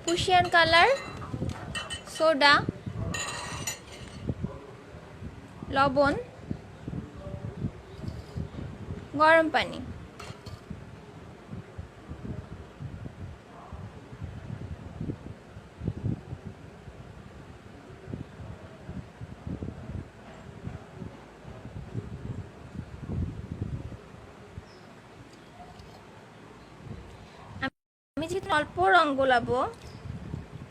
Prussian colour, soda, লবণ, গরম পানি। আমি যেহেতু অল্প রং গোলাবো,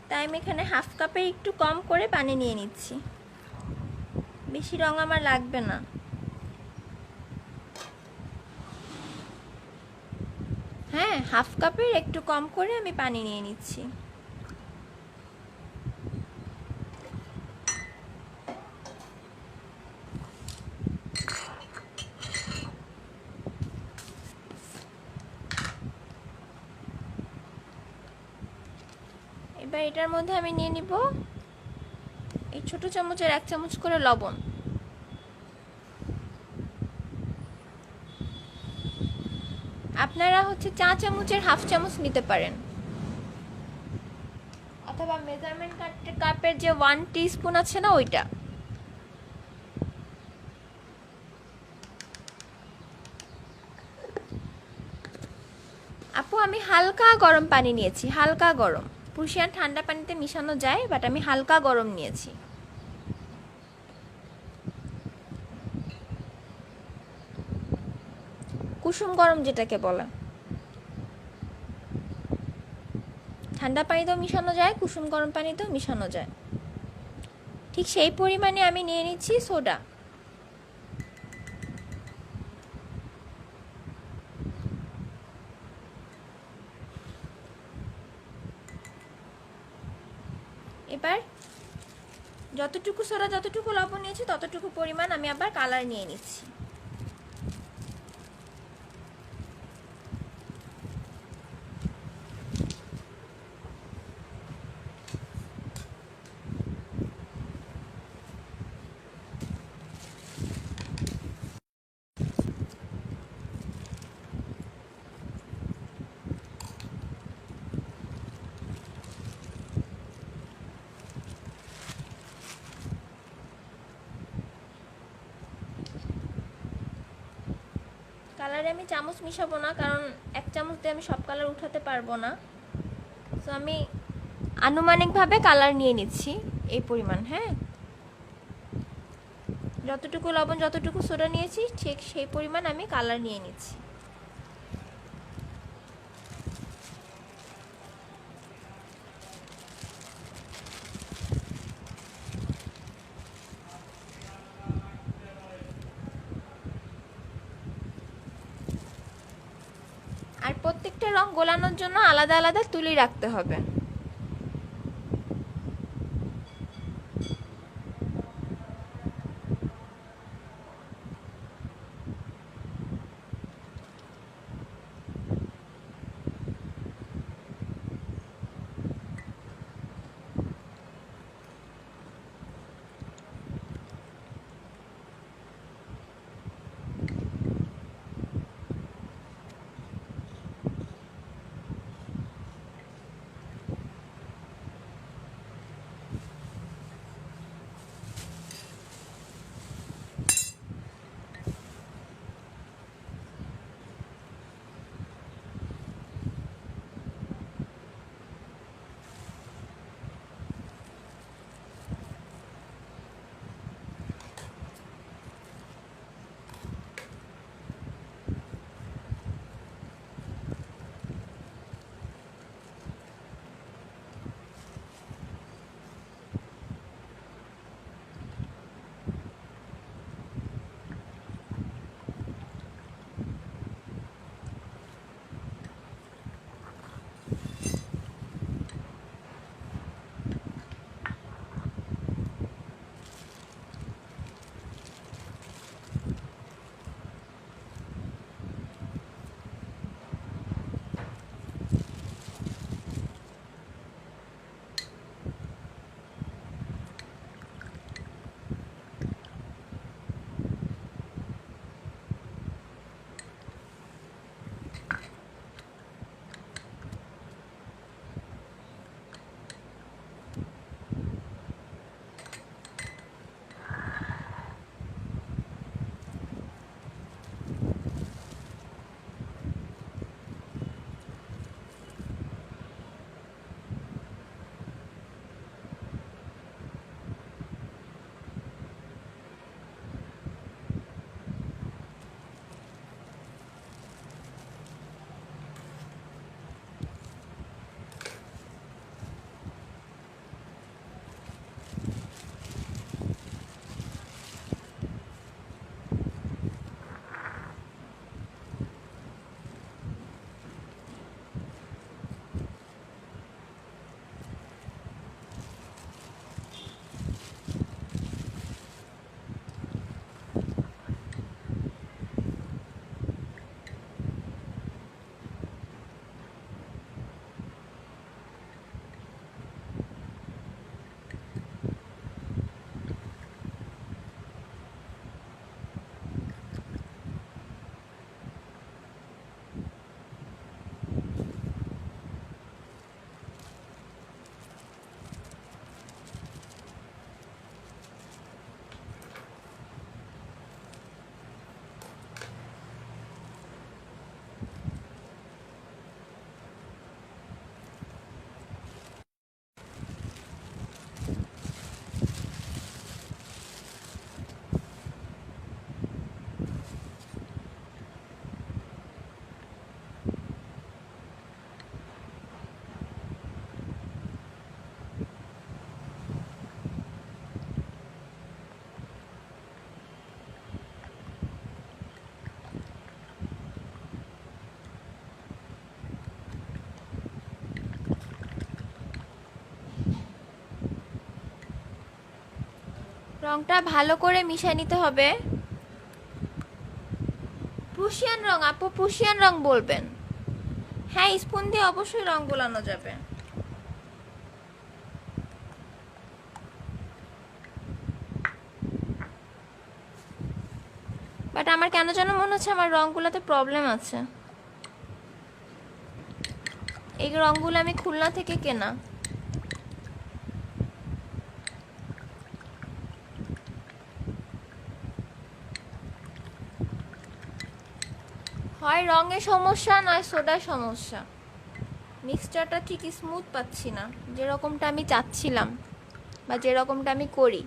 তাই আমি এখানে হাফ কাপের একটু কম করে পানি নিয়ে নিচ্ছি। বেশি রং আমার লাগবে না। হ্যাঁ, হাফ কাপের একটু কম করে আমি পানি নিয়ে নিচ্ছি। এবার এটার মধ্যে আমি নিয়ে নিব এই ছোট চামচের 1 চামচ করে লবণ। আপনারা চা চামচের হাফ চামচ নিতে পারেন, অথবা মেজারমেন্ট কাপের যে 1 টিস্পুন আছে না, ওইটা। আপু, আমি হালকা গরম পানি নিয়েছি, হালকা গরম। প্রুশিয়ান ঠান্ডা পানিতে মিশানো যায়, বাট আমি হালকা গরম নিয়েছি। কুসুম গরম যেটাকে বলে। ঠান্ডা পানিতেও মিশানো যায়, কুসুম গরম পানিতেও মিশানো যায়। ঠিক সেই পরিমাণে আমি নিয়ে নিচ্ছি সোডা। এবার যতটুকু সোডা, যতটুকু লবণ নিয়েছি, ততটুকু পরিমাণ আমি আবার কালার নিয়ে নিচ্ছি। কালারে আমি চামচ মিশাবো না, কারণ 1 চামচ দিয়ে আমি সব কালার উঠাতে পারবো না। তো আমি আনুমানিকভাবে কালার নিয়ে নিচ্ছি এই পরিমাণ। হ্যাঁ, যতটুকু লবণ, যতটুকু সোডা নিয়েছি, ঠিক সেই পরিমাণ আমি কালার নিয়ে নিচ্ছি। আর প্রত্যেকটা রং গোলানোর জন্য আলাদা আলাদা তুলি রাখতে হবে। রংটা ভালো করে মিশিয়ে নিতে হবে। প্রুশিয়ান রং, আপু প্রুশিয়ান রং বলবেন। হ্যাঁ, স্পুন দিয়ে অবশ্যই রং গোলানো যাবে। বাট আমার কেন যেন মনে হচ্ছে আমার রংগুলোতে প্রবলেম আছে। এই রংগুলো আমি খুলনা থেকে কেনা। হয় রঙের সমস্যা নয় সোডার সমস্যা। মিক্সচারটা ঠিক স্মুথ পাচ্ছি না, যেরকমটা আমি চাচ্ছিলাম বা যেরকমটা আমি করি।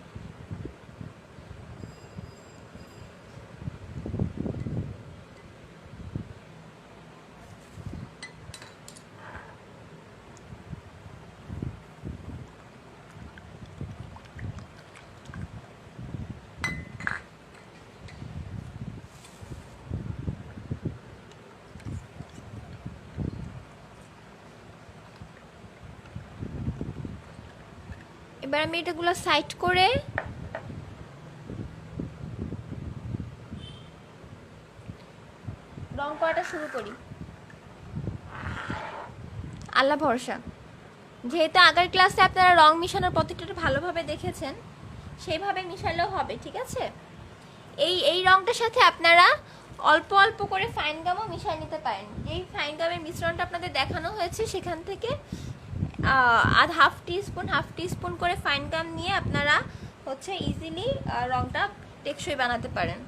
এবার আমি এটাগুলো সাইড করে রং করাটা শুরু করি। আল্লাহ ভরসা। যেহেতু আগের ক্লাসে আপনারা রং মিশানোর পদ্ধতিটা ভালোভাবে দেখেছেন, সেইভাবে মিশালেও হবে, ঠিক আছে? এই রংটার সাথে আপনারা অল্প অল্প করে ফাইন গামও মিশিয়ে নিতে পারেন। যেই ফাইন গামের মিশ্রণটা আপনাদের দেখানো হয়েছে সেখান থেকে হাফ টি স্পুন করে ফাইন গাম নিয়ে আপনারা হচ্ছে ইজিলি রংটা টেকসই বানাতে পারেন।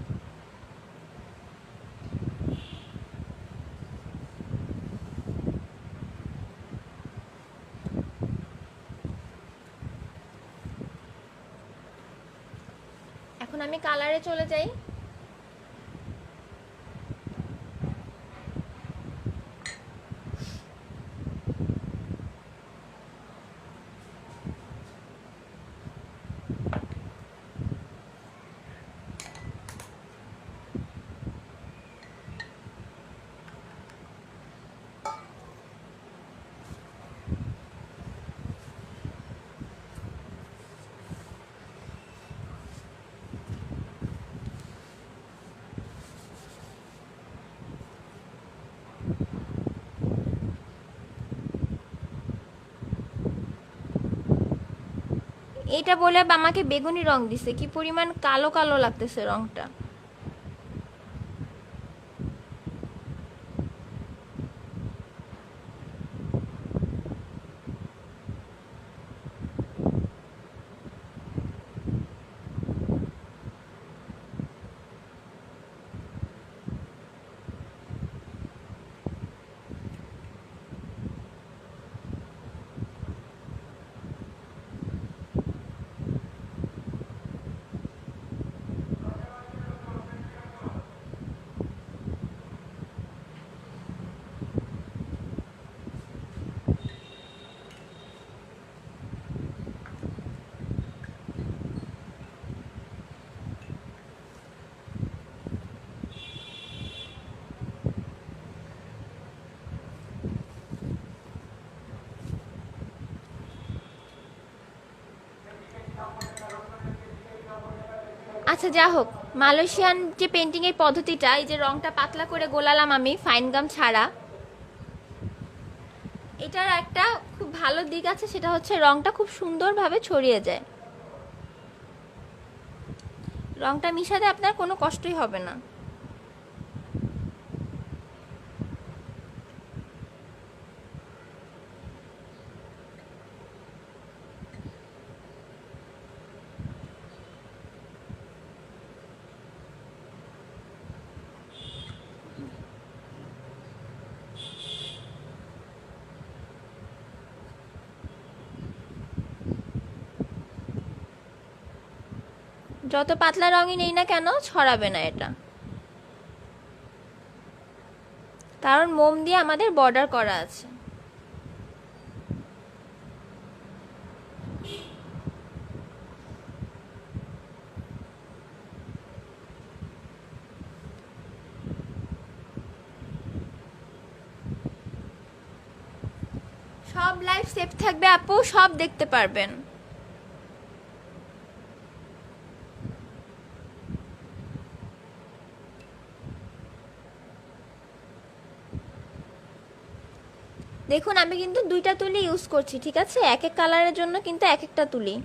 এখন আমি কালারে চলে যাই। এটা বলে আমাকে বেগুনি রং দিছে, কি পরিমাণ কালো কালো লাগতেছে রংটা। আচ্ছা, যা হোক, মালয়েশিয়ান যে পেন্টিং এর পদ্ধতিটা, এই যে রংটা পাতলা করে গোলালাম আমি ফাইন গাম ছাড়া, এটার একটা খুব ভালো দিক আছে, সেটা হচ্ছে রংটা খুব সুন্দরভাবে ছড়িয়ে যায়। রংটা মিশাতে আপনার কোনো কষ্টই হবে না। যত পাতলা রঙই নেই না কেন ছড়াবে না এটা, কারণ মোম দিয়ে আমাদের বর্ডার করা আছে। সব লাইভ সেভ থাকবে আপু, সব দেখতে পারবেন। দেখুন আমি কিন্তু দুইটা তুলি ইউজ করছি, ঠিক আছে? এক এক কালারের জন্য কিন্তু এক একটা তুলি।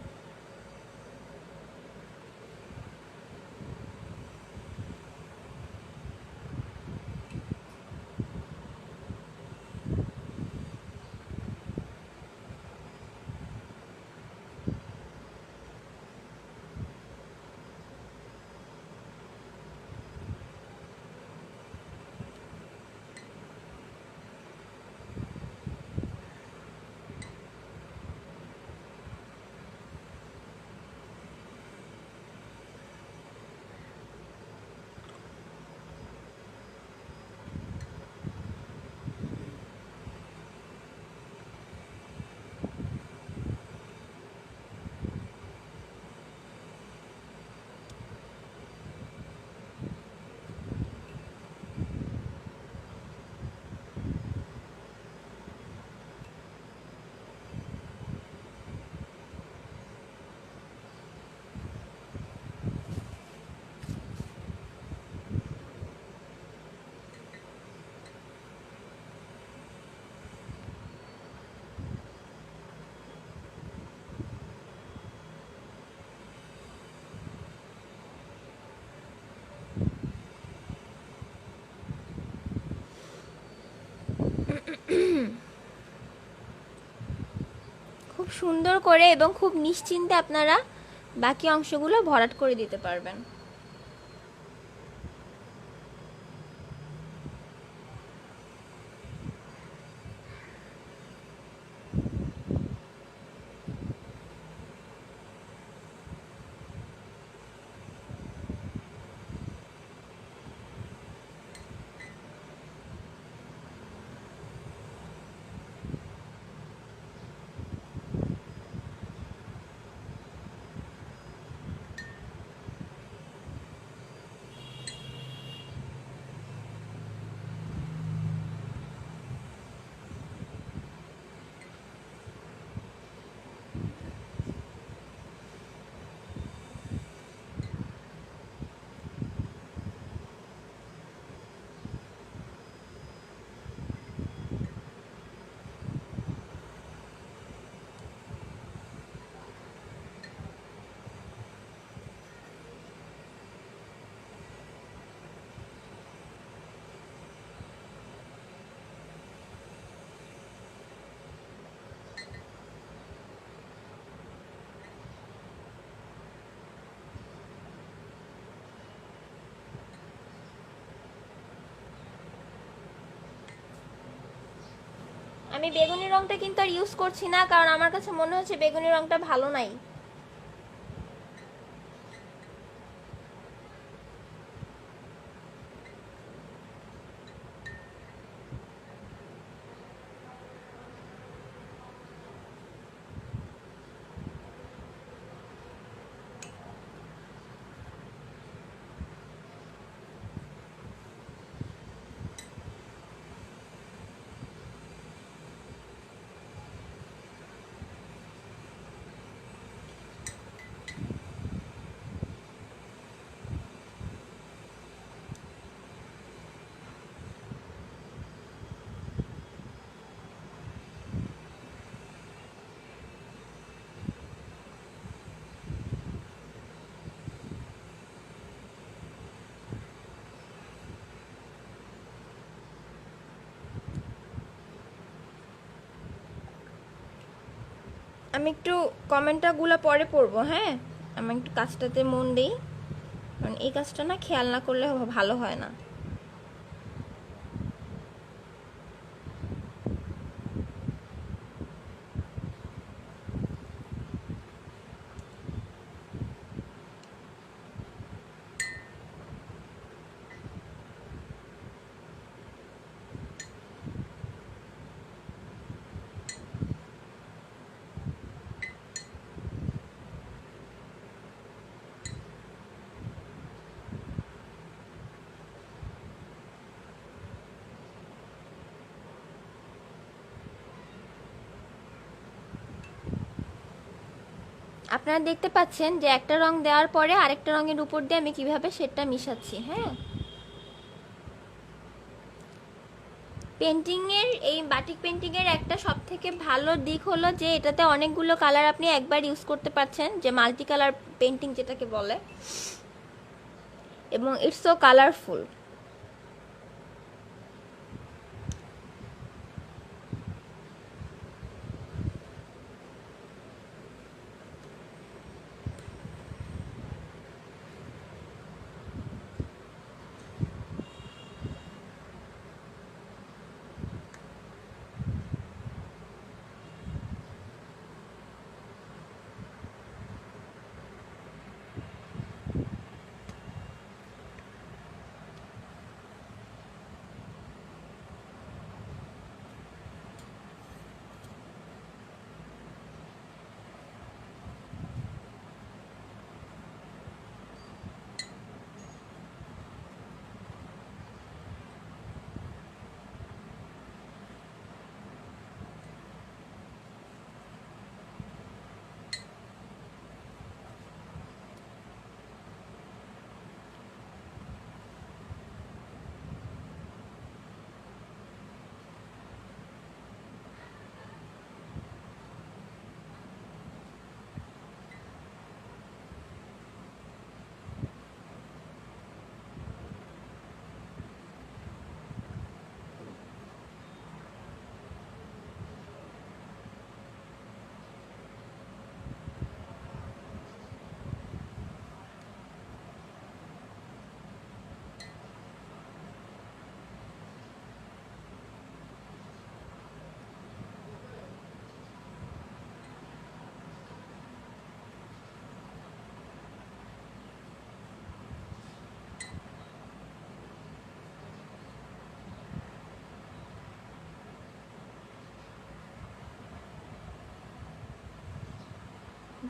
খুব সুন্দর করে এবং খুব নিশ্চিন্তে আপনারা বাকি অংশগুলো ভরাট করে দিতে পারবেন। আমি বেগুনি রংটা কিন্তু আর ইউজ করছি না, কারণ আমার কাছে মনে হচ্ছে বেগুনি রংটা ভালো নাই। আমি একটু কমেন্টগুলো পরে পড়বো, হ্যাঁ? আমি একটু কাজটাতে মন দিই, কারণ এই কাজটা না খেয়াল না করলে ভালো হয় না। আপনারা দেখতে পাচ্ছেন যে একটা রং দেওয়ার পরে আরেকটা রঙের উপর দিয়ে আমি কিভাবে সেটটা মিশাচ্ছি, হ্যাঁ? পেন্টিংয়ের এই বাটিক পেন্টিংয়ের একটা সব থেকে ভালো দিক হলো যে এটাতে অনেকগুলো কালার আপনি একবার ইউজ করতে পারছেন, যে মাল্টি কালার পেন্টিং যেটাকে বলে, এবং ইটস সো কালারফুল।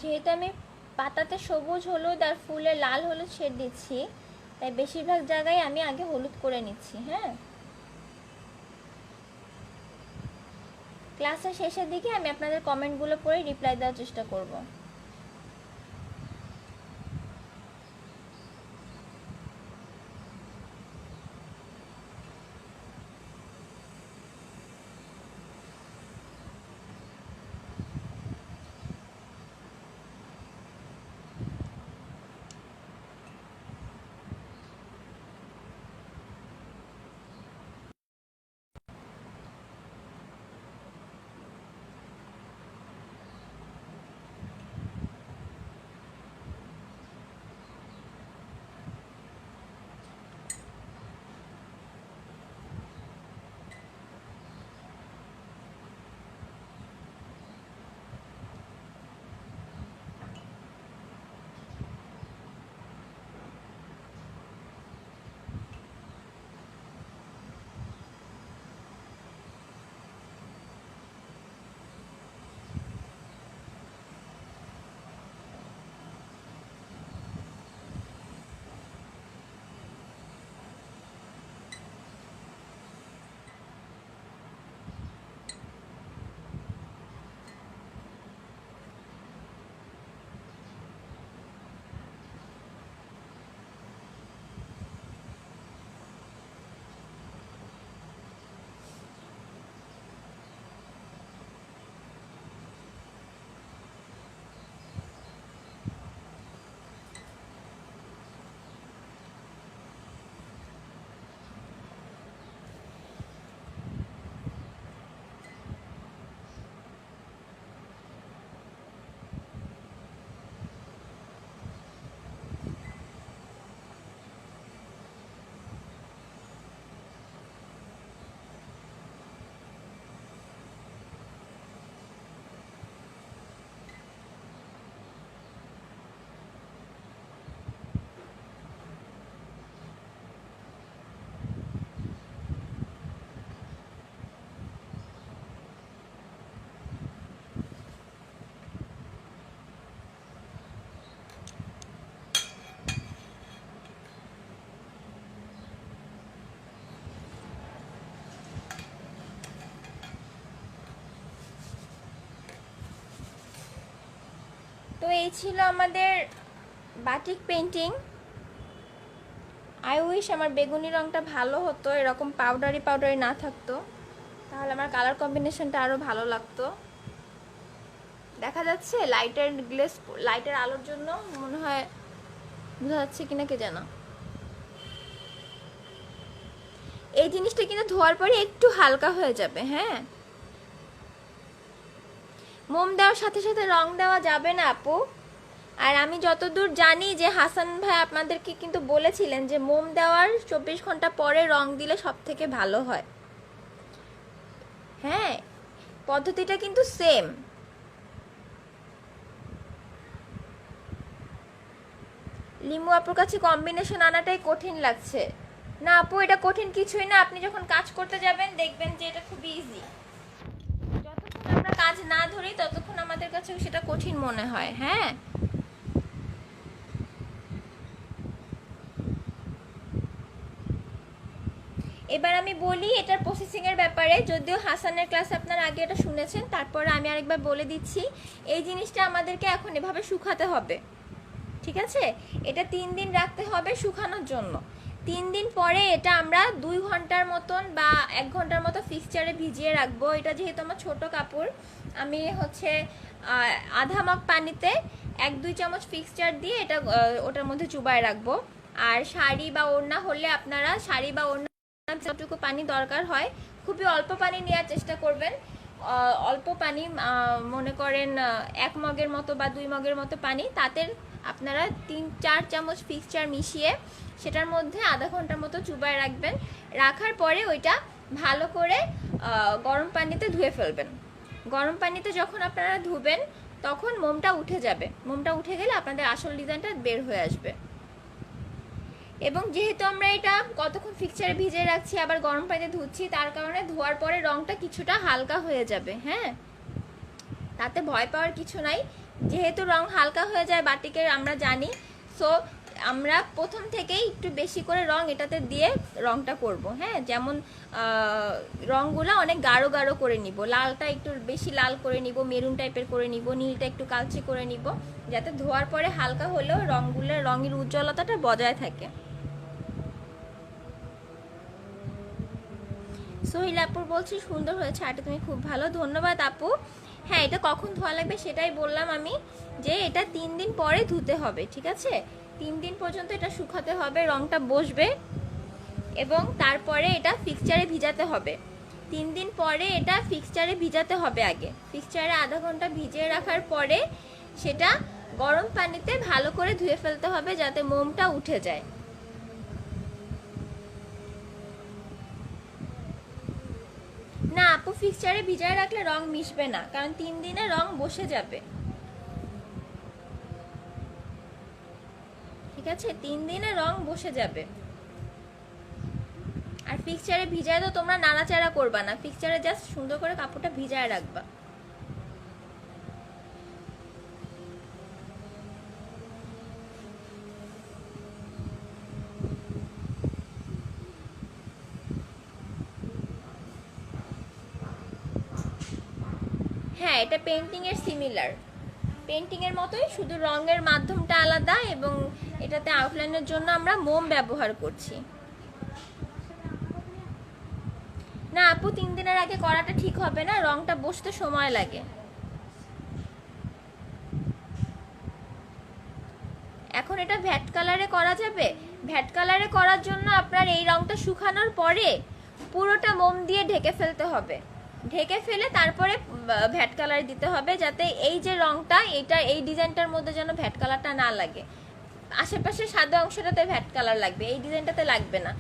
যেহেতু আমি পাতাতে সবুজ হলুদ আর ফুলে লাল হলুদ শেড দিচ্ছি, তাই বেশিরভাগ জায়গায় আমি আগে হলুদ করে নিচ্ছি। হ্যাঁ, ক্লাসের শেষের দিকে আমি আপনাদের কমেন্টগুলো পড়ে রিপ্লাই দেওয়ার চেষ্টা করব। তো এই ছিল আমাদের বাটিক পেন্টিং। আই উইশ আমার বেগুনি রংটা ভালো হতো, এরকম পাউডারি পাউডারি না থাকতো, তাহলে আমার কালার কম্বিনেশনটা আরও ভালো লাগতো। দেখা যাচ্ছে লাইটের গ্লেস, লাইটের আলোর জন্য মনে হয় বোঝা যাচ্ছে কিনা কে জানা। এই জিনিসটা কিন্তু ধোয়ার পরে একটু হালকা হয়ে যাবে। হ্যাঁ, মোম দেওয়ার সাথে সাথে রং দেওয়া যাবে না আপু। আর আমি যতদূর জানি যে হাসান ভাই আপনাদেরকে কিন্তু বলেছিলেন যে মোম দেওয়ার 24 ঘন্টা পরে রং দিলে সব থেকে ভালো হয়। হ্যাঁ, পদ্ধতিটা কিন্তু সেম। লিমু আপুর কাছে কম্বিনেশন আনাটাই কঠিন লাগছে। না আপু, এটা কঠিন কিছুই না, আপনি যখন কাজ করতে যাবেন দেখবেন যে এটা খুব ইজি। যতক্ষণ আমরা কাজ না ধরি ততক্ষণ আমাদের কাছে সেটা কঠিন মনে হয়। হ্যাঁ, এবার আমি বলি এটার প্রসেসিং এর ব্যাপারে। যদিও হাসানের ক্লাস আপনারা আগে এটা শুনেছেন, তারপরে আমি আরেকবার বলে দিচ্ছি। এই জিনিসটা আমাদেরকে এখন এভাবে শুকাতে হবে, ঠিক আছে? এটা 3 দিন রাখতে হবে শুকানোর জন্য। 3 দিন পরে এটা আমরা 2 ঘন্টার মতন বা 1 ঘন্টার মতো ফিক্সচারে ভিজিয়ে রাখবো। এটা যেহেতু আমার ছোট কাপড়, আমি হচ্ছে আধা মগ পানিতে 1-2 চামচ ফিক্সচার দিয়ে এটা ওটার মধ্যে চুবায় রাখবো। আর শাড়ি বা ওড়না হলে আপনারা শাড়ি বা ওড়না যতটুকু পানি দরকার হয় খুবই অল্প পানি নেওয়ার চেষ্টা করবেন। অল্প পানি, মনে করেন 1 মগের মতো বা 2 মগের মতো পানি, তাতে আপনারা 3-4 চামচ ফিক্সচার মিশিয়ে সেটার মধ্যে আধা ঘন্টার মতো চুবায় রাখবেন। রাখার পরে ওইটা ভালো করে গরম পানিতে ধুয়ে ফেলবেন। গরম পানিতে যখন আপনারা ধুবেন তখন মোমটা উঠে যাবে। মোমটা উঠে গেলে আপনাদের আসল ডিজাইনটা বের হয়ে আসবে। এবং যেহেতু আমরা এটা কতক্ষণ ফিক্সচারে ভিজিয়ে রাখছি আবার গরম পানিতে ধুচ্ছি, তার কারণে ধোয়ার পরে রংটা কিছুটা হালকা হয়ে যাবে। হ্যাঁ, তাতে ভয় পাওয়ার কিছু নাই। যেহেতু রং হালকা হয়ে যায় বাটিকের আমরা জানি, সো আমরা প্রথম থেকেই একটু বেশি করে রং এটাতে দিয়ে রংটা করব। হ্যাঁ, যেমন রংগুলো অনেক গাঢ় গাঢ় করে নিব, লালটা একটু বেশি লাল করে নিব, মেরুন টাইপের করে নিব, নীলটা একটু কালচে করে নিব, যাতে ধোয়ার পরে হালকা হলেও রংগুলোর রঙের উজ্জ্বলতাটা বজায় থাকে। সোহিল আপুর বলছি সুন্দর হয়েছে, আরটা তুমি খুব ভালো, ধন্যবাদ আপু। হ্যাঁ, এটা কখন ধোয়া লাগবে সেটাই বললাম আমি, যে এটা 3 দিন পরে ধুতে হবে, ঠিক আছে? 3 দিন পর্যন্ত এটা শুকাতে হবে, রংটা বসবে, এবং তারপরে এটা ফিক্সচারে ভিজাতে হবে। 3 দিন পরে এটা ফিক্সচারে ভিজাতে হবে। আগে ফিক্সচারে আধা ঘন্টা ভিজিয়ে রাখার পরে সেটা গরম পানিতে ভালো করে ধুয়ে ফেলতে হবে যাতে মোমটা উঠে যায়। না আপু, ফিক্সচারে ভিজায় রাখলে রং মিশবে না, কারণ 3 দিনে রং বসে যাবে, ঠিক আছে? 3 দিনে রং বসে যাবে। আর ফিক্সচারে ভিজায় তো তোমরা নাড়াচাড়া করবা না, ফিক্সচারে জাস্ট সুন্দর করে কাপড়টা ভিজায় রাখবা। হ্যাঁ, এটা পেন্টিং এর সিমিলার, পেন্টিং এর মতোই, শুধু রঙের মাধ্যমটা আলাদা, এবং এটাতে আউটলাইনের জন্য আমরা মোম ব্যবহার করছি। না আপু, 3 দিনের আগে করাটা ঠিক হবে না, রংটা বসতে সময় লাগে। এখন এটা ভ্যাট কালারে করা যাবে। ভ্যাট কালারে করার জন্য আপনার এই রংটা শুকানোর পরে পুরোটা মোম দিয়ে ঢেকে ফেলতে হবে। ঢেকে ফেলে তারপরে ভ্যাট কালার দিতে হবে, যাতে এই যে রংটা, এটা এই ডিজাইনটার মধ্যে যেন ভ্যাট কালারটা না লাগে। আশেপাশে সাদা অংশটাতে ভ্যাট কালার লাগবে, এই ডিজাইনটাতে লাগবে না।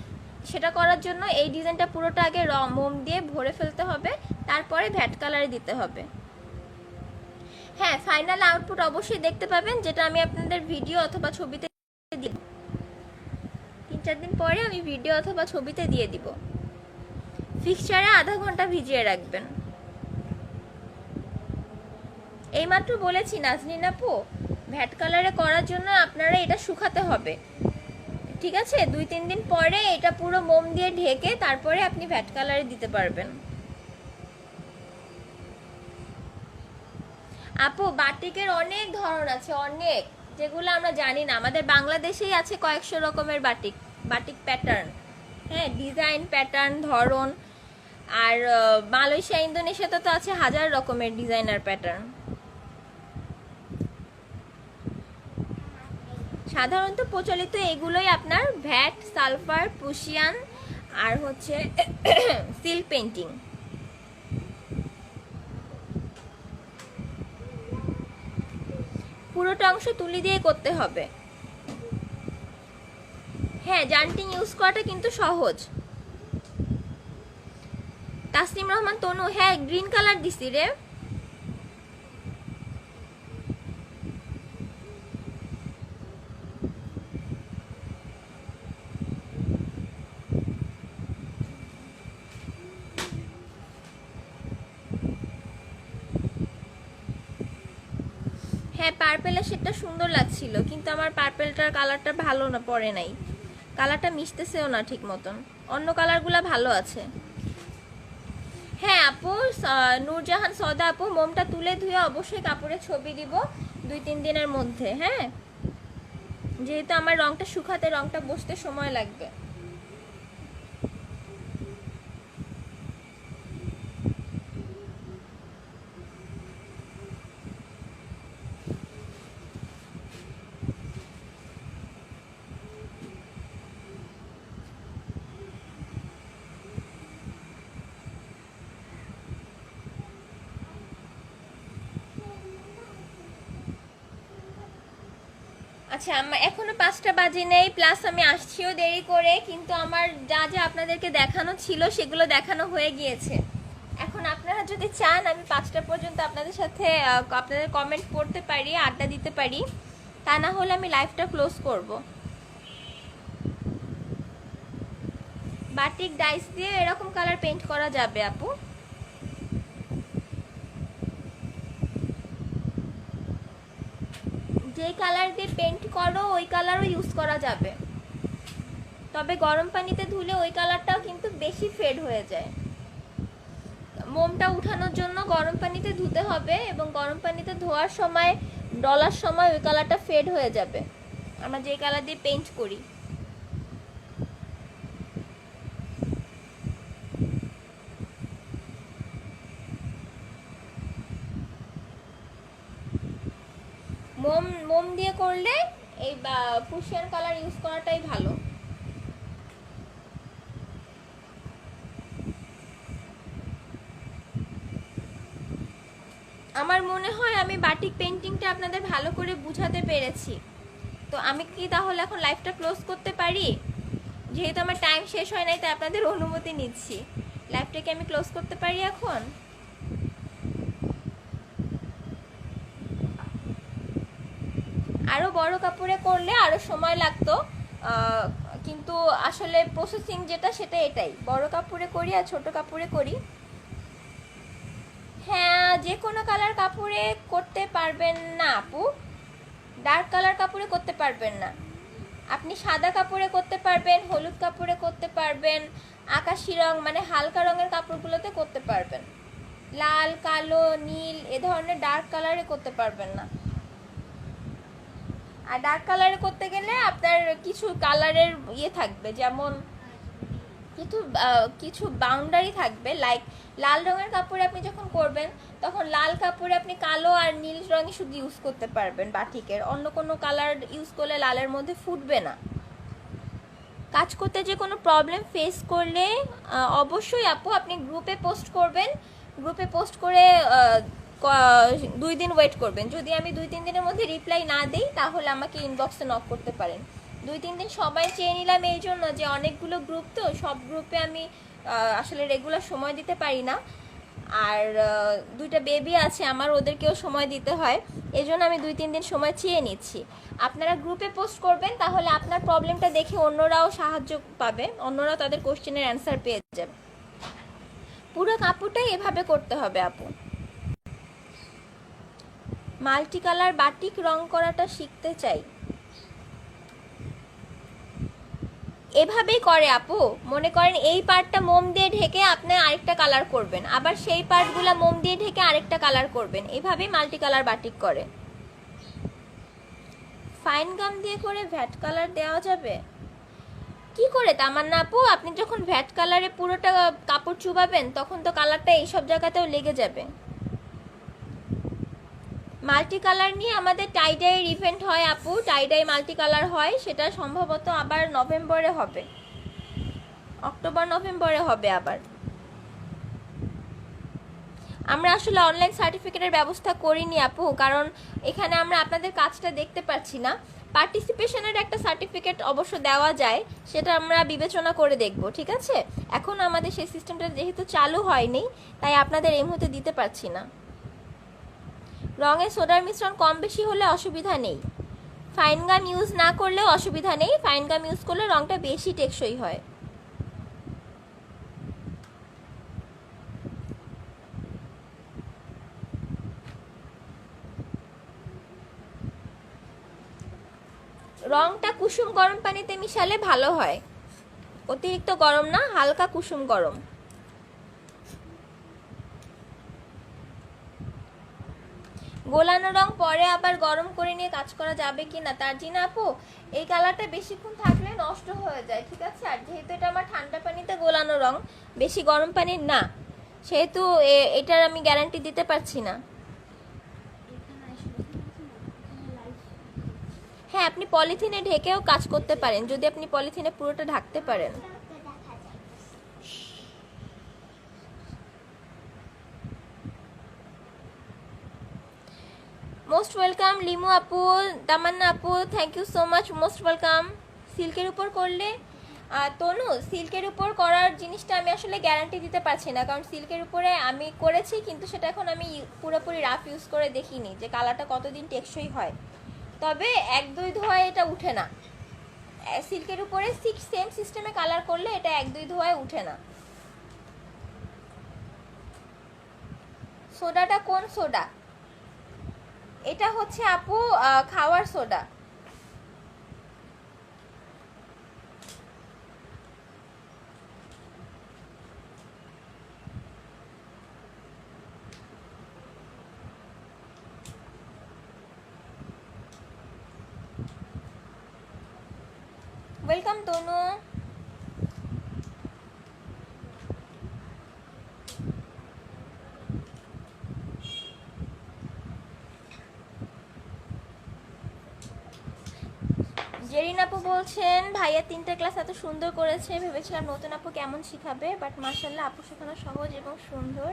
সেটা করার জন্য এই ডিজাইনটা পুরোটা আগে মোম দিয়ে ভরে ফেলতে হবে, তারপরে ভ্যাট কালারে দিতে হবে। হ্যাঁ, ফাইনাল আউটপুট অবশ্যই দেখতে পাবেন, যেটা আমি আপনাদের ভিডিও অথবা ছবিতে দিব। 3-4 দিন পরে আমি ভিডিও অথবা ছবিতে দিয়ে দিব। ফিক্সচারে আধা ঘন্টা ভিজিয়ে রাখবেন। এইমাত্র বলেছি নাজনীন আপু, ভ্যাট কালারে করার জন্য আপনারা এটা শুকাতে হবে, ঠিক আছে? 2-3 দিন পরে এটা পুরো মোম দিয়ে ঢেকে তারপরে আপনি ভ্যাট কালারে দিতে পারবেন। আপু, বাটিকের অনেক ধরন আছে, অনেক, যেগুলো আমরা জানি না। আমাদের বাংলাদেশেই আছে কয়েকশো রকমের বাটিক, বাটিক প্যাটার্ন, হ্যাঁ, ডিজাইন, প্যাটার্ন, ধরন। আর মালয়েশিয়া, ইন্দোনেশিয়াতে তো আছে হাজার রকমের ডিজাইন আর প্যাটার্ন। সাধারণত প্রচলিত এগুলোই আপনার ভ্যাট, সালফার, প্রুশিয়ান আর হচ্ছে সিল্ক পেন্টিং। পুরোটা অংশ তুলি দিয়ে করতে হবে। হ্যাঁ, জান্টিং ইউজ করাটা কিন্তু সহজ। তাসনিম রহমান তনু, হ্যাঁ গ্রিন কালার দিছি রে। হ্যাঁ, পার্পেলের শেডটা সুন্দর লাগছিল, কিন্তু আমার পার্পেলটার কালারটা ভালো না, পড়ে নাই, কালারটা মিশতেছেও না ঠিক মতন। অন্য কালারগুলো ভালো আছে। হ্যাঁ আপু, নূরজাহান সদা আপু, মোমটা তুলে ধুয়ে অবশ্যই কাপড়ে ছবি দিব 2-3 দিনের মধ্যে। হ্যাঁ, যেহেতু আমার রংটা শুকাতে, রংটা বসতে সময় লাগবে। আচ্ছা, আমার এখনো 5টা বাজে নেই, প্লাস আমি আসছিও দেরি করে, কিন্তু আমার যা যা আপনাদেরকে দেখানো ছিল সেগুলো দেখানো হয়ে গিয়েছে। এখন আপনারা যদি চান আমি 5টা পর্যন্ত আপনাদের সাথে আপনাদের কমেন্ট পড়তে পারি, আড্ডা দিতে পারি, তা না হলে আমি লাইভটা ক্লোজ করব। বাটিক ডাইস দিয়ে এরকম কালার পেইন্ট করা যাবে আপু। যে কালার দিয়ে পেইন্ট করো ওই কালারও ইউজ করা যাবে, তবে গরম পানিতে ধুলে ওই কালারটাও কিন্তু বেশি ফেড হয়ে যায়। মোমটা উঠানোর জন্য গরম পানিতে ধুতে হবে, এবং গরম পানিতে ধোয়ার সময়, ডলার সময় ওই কালারটা ফেড হয়ে যাবে আমরা যে কালার দিয়ে পেইন্ট করি। মোম দিয়ে করলে এই প্রুশিয়ান কালার ইউজ করাটাই ভালো। আমার মনে হয় আমি বাটিক পেইন্টিংটা আপনাদের ভালো করে বুঝাতে পেরেছি। তো আমি কি তাহলে এখন লাইভটা ক্লোজ করতে পারি? যেহেতু আমার টাইম শেষ হয় নাই, তাই আপনাদের অনুমতি নিচ্ছি। লাইভটাকে আমি ক্লোজ করতে পারি এখন? আরও বড় কাপড়ে করলে আরও সময় লাগতো, কিন্তু আসলে প্রসেসিং যেটা সেটা এটাই, বড় কাপড়ে করি আর ছোট কাপড়ে করি। হ্যাঁ, যে কোনো কালার কাপড়ে করতে পারবেন না আপু, ডার্ক কালার কাপড়ে করতে পারবেন না। আপনি সাদা কাপড়ে করতে পারবেন, হলুদ কাপড়ে করতে পারবেন, আকাশি রং মানে হালকা রঙের কাপড়গুলোতে করতে পারবেন। লাল, কালো, নীল এ ধরনের ডার্ক কালারে করতে পারবেন না। আর ডার্ক কালারে করতে গেলে আপনার কিছু কালারের ইয়ে থাকবে, যেমন কিছু বাউন্ডারি থাকবে। লাইক লাল রঙের কাপড়ে আপনি যখন করবেন, তখন লাল কাপড়ে আপনি কালো আর নীল রঙই শুধু ইউজ করতে পারবেন বাটিকের, অন্য কোনো কালার ইউজ করলে লালের মধ্যে ফুটবে না। কাজ করতে যে কোনো প্রবলেম ফেস করলে অবশ্যই আপু আপনি গ্রুপে পোস্ট করবেন। গ্রুপে পোস্ট করে 2 দিন ওয়েট করবেন। যদি আমি 2-3 দিনের মধ্যে রিপ্লাই না দিই, তাহলে আমাকে ইনবক্সে নক করতে পারেন। 2-3 দিন সময় চেয়ে নিলাম এই জন্য যে অনেকগুলো গ্রুপ, তো সব গ্রুপে আমি আসলে রেগুলার সময় দিতে পারি না। আর 2টা বেবি আছে আমার, ওদেরকেও সময় দিতে হয়, এই জন্য আমি 2-3 দিন সময় চেয়ে নিচ্ছি। আপনারা গ্রুপে পোস্ট করবেন, তাহলে আপনার প্রবলেমটা দেখে অন্যরাও সাহায্য পাবে, অন্যরাও তাদের কোশ্চেনের অ্যান্সার পেয়ে যাবে। পুরো কাপড়টাই এভাবে করতে হবে আপু। মাল্টি কালার বাটিক রং করাটা শিখতে চাই। এভাবেই করে আপু, মনে করেন এই পার্টটা মোম দিয়ে ঢেকে আপনি আরেকটা কালার করবেন, আবার সেই পার্টগুলো মোম দিয়ে ঢেকে আরেকটা কালার করবেন, এভাবেই মাল্টি কালার বাটিক করে। ফাইন গাম দিয়ে করে ভ্যাট কালার দেওয়া যাবে? কি করে তামান্না আপু, আপনি যখন ভ্যাট কালারে পুরোটা কাপড় চুবাবেন তখন তো কালারটা এইসব জায়গাতেও লেগে যাবে। মাল্টি কালার নিয়ে আমাদের টাইডাইয়ের ইভেন্ট হয় আপু, টাইডাই মাল্টি কালার হয়, সেটা সম্ভবত আবার নভেম্বরে হবে, অক্টোবর নভেম্বরে হবে আবার। আমরা আসলে অনলাইন সার্টিফিকেটের ব্যবস্থা করিনি আপু, কারণ এখানে আমরা আপনাদের কাজটা দেখতে পাচ্ছি না। পার্টিসিপেশনের একটা সার্টিফিকেট অবশ্য দেওয়া যায়, সেটা আমরা বিবেচনা করে দেখব, ঠিক আছে? এখন আমাদের সেই সিস্টেমটা যেহেতু চালু হয়নি, তাই আপনাদের এই মুহূর্তে দিতে পারছি না। রঙে সোডার মিশ্রণ কম বেশি হলে অসুবিধা নেই, ফাইন গাম ইউজ না করলেও অসুবিধা নেই, ফাইন গাম ইউজ করলে রঙটা বেশি টেকসই হয়। রংটা কুসুম গরম পানিতে মিশালে ভালো হয়, অতিরিক্ত গরম না, হালকা কুসুম গরম। গোলানো রং পরে আবার গরম করে নিয়ে কাজ করা যাবে কি না তার জি না আপু, এই কালারটা বেশিক্ষণ থাকলে নষ্ট হয়ে যায়, ঠিক আছে? আর যেহেতু এটা আমার ঠান্ডা পানিতে গোলানো রং, বেশি গরম পানির না, সেহেতু এটার আমি গ্যারান্টি দিতে পারছি না। হ্যাঁ, আপনি পলিথিনে ঢেকেও কাজ করতে পারেন, যদি আপনি পলিথিনে পুরোটা ঢাকতে পারেন। মোস্ট ওয়েলকাম লিমু আপু, তামান্না আপু, thank you so much, most welcome. সিল্কের উপর করলে তনু, সিল্কের উপর করার জিনিসটা আমি আসলে গ্যারান্টি দিতে পারছি না, কারণ সিল্কের উপরে আমি করেছি, কিন্তু সেটা এখন আমি পুরোপুরি রাফ ইউজ করে দেখিনি যে কালারটা কতদিন টেকসই হয়। তবে 1-2 ধোয়ায় এটা উঠে না, সিল্কের উপরে সেম সিস্টেমে কালার করলে এটা 1-2 ধোয়ায় উঠে না। সোডাটা কোন সোডা? এটা হচ্ছে আপু খাওয়ার সোডা। ওয়েলকাম তনু। জেরিন আপু বলছেন ভাইয়া 3টা ক্লাস এত সুন্দর করেছে, ভেবেছিলাম নতুন আপু কেমন শিখাবে, বাট মাশাআল্লাহ আপু শেখানো সহজ এবং সুন্দর।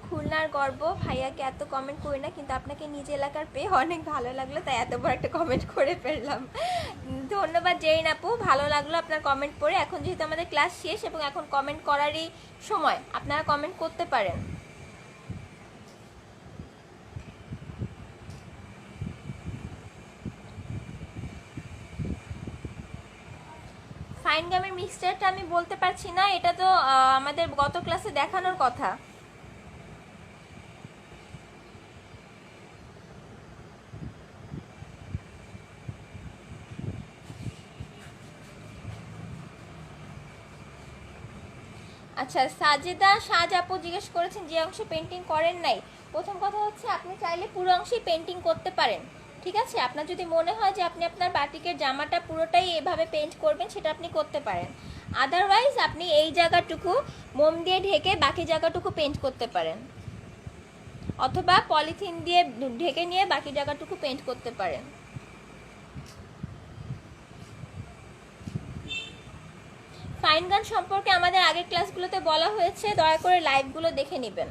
খুলনার গর্ব, ভাইয়াকে এত কমেন্ট করি না, কিন্তু আপনাকে নিজ এলাকার পেয়ে অনেক ভালো লাগলো, তাই এত বড় একটা কমেন্ট করে ফেললাম। ধন্যবাদ জেরিন আপু, ভালো লাগলো আপনার কমেন্ট পড়ে। এখন যেহেতু আমাদের ক্লাস শেষ এবং এখন কমেন্ট করারই সময়, আপনারা কমেন্ট করতে পারেন। ফাইন গামের মিক্সচারটা আমি বলতে পারছি না, এটা তো আমাদের গত ক্লাসে দেখানোর কথা। আচ্ছা, সাজেদা সাজ আপু জিজ্ঞেস করেছেন যে অংশে পেন্টিং করেন নাই। প্রথম কথা হচ্ছে আপনি চাইলে পুরো অংশেই পেন্টিং করতে পারেন, ঠিক আছে? আপনার যদি মনে হয় যে আপনি আপনার বাটিকের জামাটা পুরোটাই এভাবে পেন্ট করবেন, সেটা আপনি করতে পারেন। আদারওয়াইজ আপনি এই জায়গাটুকু মোম দিয়ে ঢেকে বাকি জায়গাটুকু পেন্ট করতে পারেন, অথবা পলিথিন দিয়ে ঢেকে নিয়ে বাকি জায়গাটুকু পেন্ট করতে পারেন। ফাইন গান সম্পর্কে আমাদের আগের ক্লাসগুলোতে বলা হয়েছে, দয়া করে লাইভগুলো দেখে নেবেন।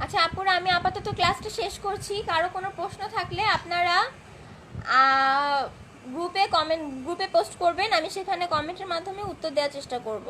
আচ্ছা আপুরা, আমি আপাতত ক্লাসটা শেষ করছি। কারো কোনো প্রশ্ন থাকলে আপনারা গ্রুপে পোস্ট করবেন, আমি সেখানে কমেন্টের মাধ্যমে উত্তর দেওয়ার চেষ্টা করব।